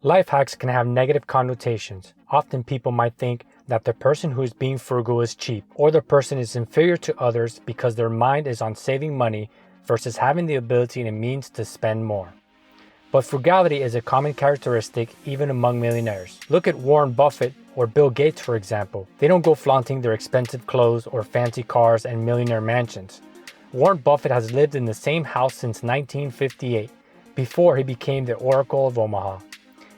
Life hacks can have negative connotations. Often people might think that the person who is being frugal is cheap, or the person is inferior to others because their mind is on saving money versus having the ability and means to spend more. But frugality is a common characteristic even among millionaires. Look at Warren Buffett or Bill Gates, for example. They don't go flaunting their expensive clothes or fancy cars and millionaire mansions. Warren Buffett has lived in the same house since 1958, before he became the Oracle of Omaha.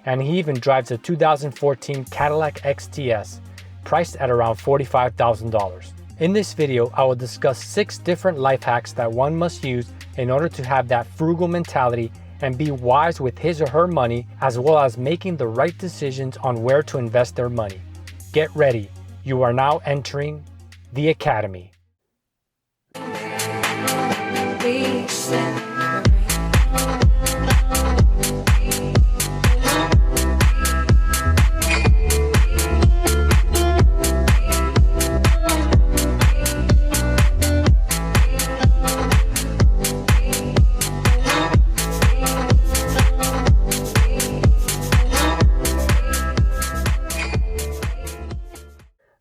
And he even drives a 2014 Cadillac XTS, priced at around $45,000. In this video, I will discuss 6 different life hacks that one must use in order to have that frugal mentality and be wise with his or her money, as well as making the right decisions on where to invest their money. Get ready, you are now entering the Academy.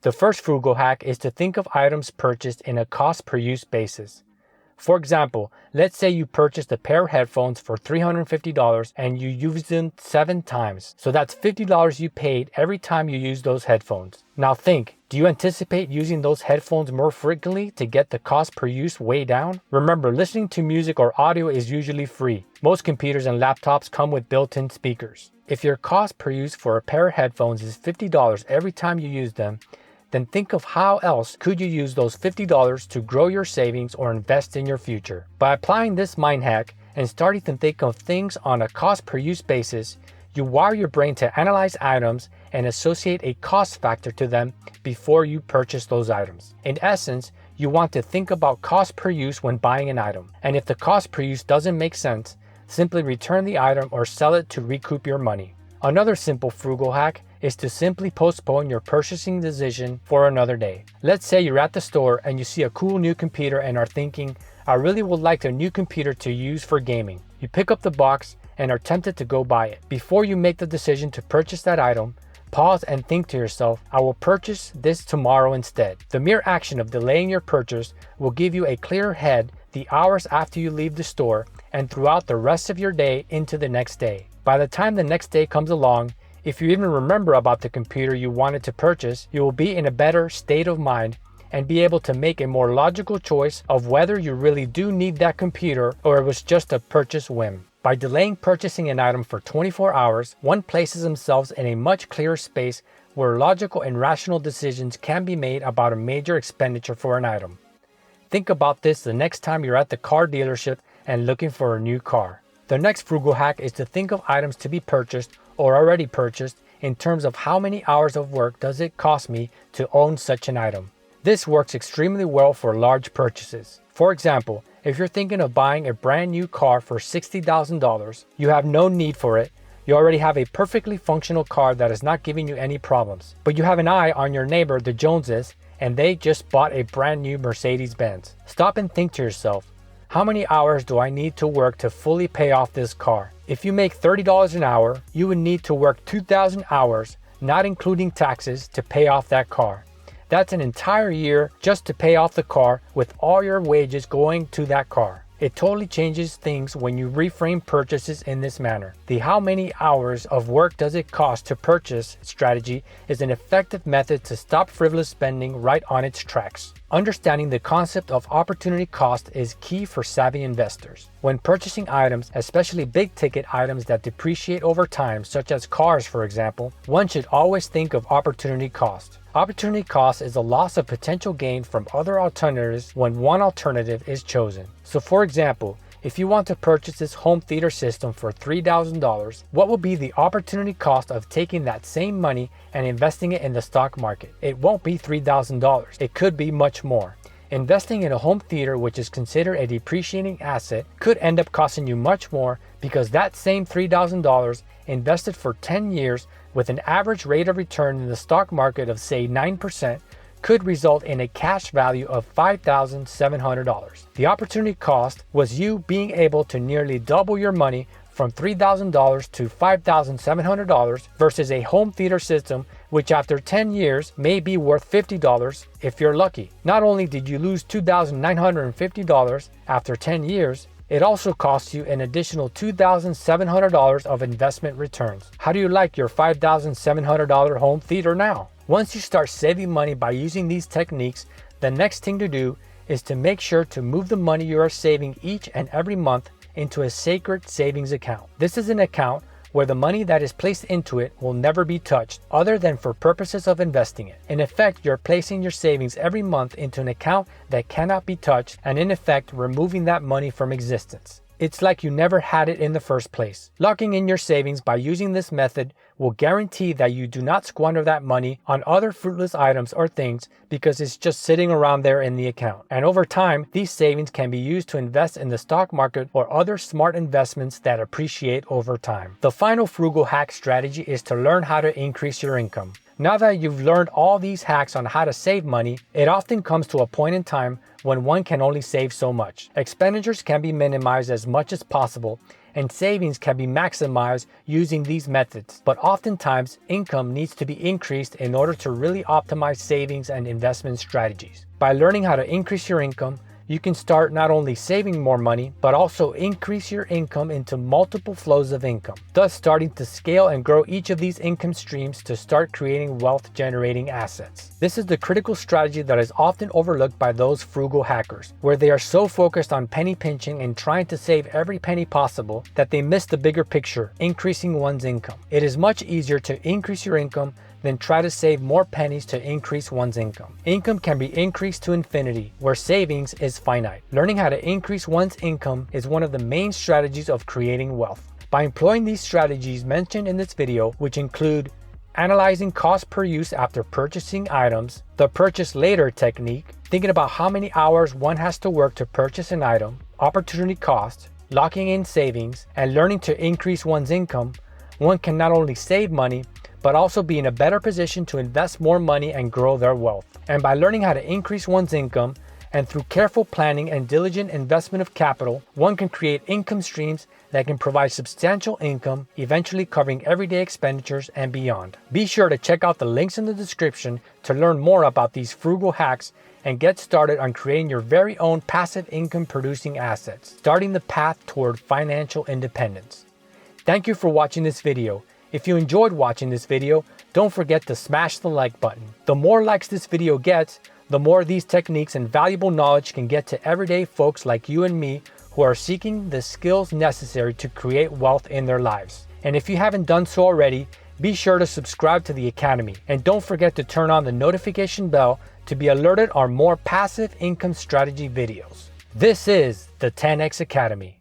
The first frugal hack is to think of items purchased in a cost per use basis. For example, let's say you purchased a pair of headphones for $350 and you used them 7 times. So that's $50 you paid every time you use those headphones. Now think, do you anticipate using those headphones more frequently to get the cost per use way down? Remember, listening to music or audio is usually free. Most computers and laptops come with built-in speakers. If your cost per use for a pair of headphones is $50 every time you use them, then think of how else could you use those $50 to grow your savings or invest in your future. By applying this mind hack and starting to think of things on a cost per use basis, you wire your brain to analyze items and associate a cost factor to them before you purchase those items. In essence, you want to think about cost per use when buying an item. And if the cost per use doesn't make sense, simply return the item or sell it to recoup your money. Another simple frugal hack is to simply postpone your purchasing decision for another day. Let's say you're at the store and you see a cool new computer and are thinking, I really would like a new computer to use for gaming. You pick up the box and are tempted to go buy it. Before you make the decision to purchase that item, pause and think to yourself, I will purchase this tomorrow instead. The mere action of delaying your purchase will give you a clearer head the hours after you leave the store and throughout the rest of your day into the next day. By the time the next day comes along, if you even remember about the computer you wanted to purchase, you will be in a better state of mind and be able to make a more logical choice of whether you really do need that computer or it was just a purchase whim. By delaying purchasing an item for 24 hours, one places themselves in a much clearer space where logical and rational decisions can be made about a major expenditure for an item. Think about this the next time you're at the car dealership and looking for a new car. The next frugal hack is to think of items to be purchased or already purchased in terms of how many hours of work does it cost me to own such an item. This works extremely well for large purchases. For example, if you're thinking of buying a brand new car for $60,000, you have no need for it. You already have a perfectly functional car that is not giving you any problems. But you have an eye on your neighbor, the Joneses, and they just bought a brand new Mercedes-Benz. Stop and think to yourself, how many hours do I need to work to fully pay off this car? If you make $30 an hour, you would need to work 2,000 hours, not including taxes, to pay off that car. That's an entire year just to pay off the car with all your wages going to that car. It totally changes things when you reframe purchases in this manner. The how many hours of work does it cost to purchase strategy is an effective method to stop frivolous spending right on its tracks. Understanding the concept of opportunity cost is key for savvy investors. When purchasing items, especially big ticket items that depreciate over time, such as cars for example, one should always think of opportunity cost. Opportunity cost is a loss of potential gain from other alternatives when one alternative is chosen. So for example, if you want to purchase this home theater system for $3,000, what will be the opportunity cost of taking that same money and investing it in the stock market? It won't be $3,000. It could be much more. Investing in a home theater, which is considered a depreciating asset, could end up costing you much more because that same $3,000 invested for 10 years with an average rate of return in the stock market of say 9% could result in a cash value of $5,700. The opportunity cost was you being able to nearly double your money from $3,000 to $5,700 versus a home theater system which after 10 years may be worth $50 if you're lucky. Not only did you lose $2,950 after 10 years, it also costs you an additional $2,700 of investment returns. How do you like your $5,700 home theater now? Once you start saving money by using these techniques, the next thing to do is to make sure to move the money you are saving each and every month into a sacred savings account. This is an account where the money that is placed into it will never be touched other than for purposes of investing it. In effect, you're placing your savings every month into an account that cannot be touched and in effect removing that money from existence. It's like you never had it in the first place. Locking in your savings by using this method will guarantee that you do not squander that money on other fruitless items or things because it's just sitting around there in the account. And over time, these savings can be used to invest in the stock market or other smart investments that appreciate over time. The final frugal hack strategy is to learn how to increase your income. Now that you've learned all these hacks on how to save money, it often comes to a point in time when one can only save so much. Expenditures can be minimized as much as possible, and savings can be maximized using these methods. But oftentimes, income needs to be increased in order to really optimize savings and investment strategies. By learning how to increase your income, you can start not only saving more money, but also increase your income into multiple flows of income, thus starting to scale and grow each of these income streams to start creating wealth-generating assets. This is the critical strategy that is often overlooked by those frugal hackers, where they are so focused on penny pinching and trying to save every penny possible that they miss the bigger picture, increasing one's income. It is much easier to increase your income then try to save more pennies to increase one's income. Income can be increased to infinity, where savings is finite. Learning how to increase one's income is one of the main strategies of creating wealth. By employing these strategies mentioned in this video, which include analyzing cost per use after purchasing items, the purchase later technique, thinking about how many hours one has to work to purchase an item, opportunity cost, locking in savings, and learning to increase one's income, one can not only save money, but also be in a better position to invest more money and grow their wealth. And by learning how to increase one's income, and through careful planning and diligent investment of capital, one can create income streams that can provide substantial income, eventually covering everyday expenditures and beyond. Be sure to check out the links in the description to learn more about these frugal hacks and get started on creating your very own passive income producing assets, starting the path toward financial independence. Thank you for watching this video. If you enjoyed watching this video, don't forget to smash the like button. The more likes this video gets, the more these techniques and valuable knowledge can get to everyday folks like you and me who are seeking the skills necessary to create wealth in their lives. And if you haven't done so already, be sure to subscribe to the Academy. And don't forget to turn on the notification bell to be alerted on more passive income strategy videos. This is the 10X Academy.